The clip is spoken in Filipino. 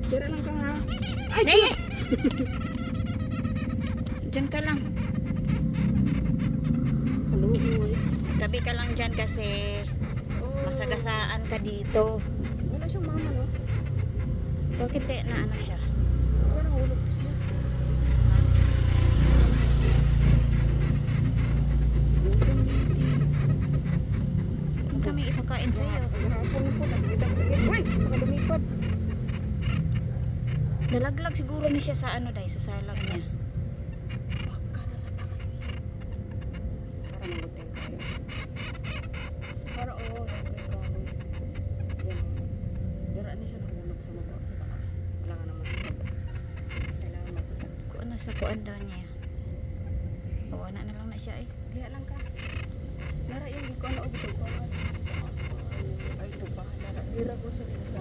Tira lang ka ha. Ay! Nay! Diyan ka lang. Hello, boy. Tabi ka lang dyan kasi masagasaan ka dito. Wala siyang mama, no? Bakit na ano siya? Parang hulog ko siya. Kung kami ipakain sa'yo. Maghapon po. Nakikita ko. Uy! Baka lumipad. Nalaglag siguro ni siya sa ano dahil sa salang niya. Baka nasa taas siya. Para mabuting kayo. Para oo, nagkay kahoy. Yan. Daraan niya siya nahulog sa mata sa taas. Wala ka naman sa taas. Kailangan masakit. Kung ano sa kuan daw niya. Kawana na lang na siya eh. Kaya lang ka. Lara yung ikaw na ubito ko. Ay, ito pa. Lara, dira ko siya sa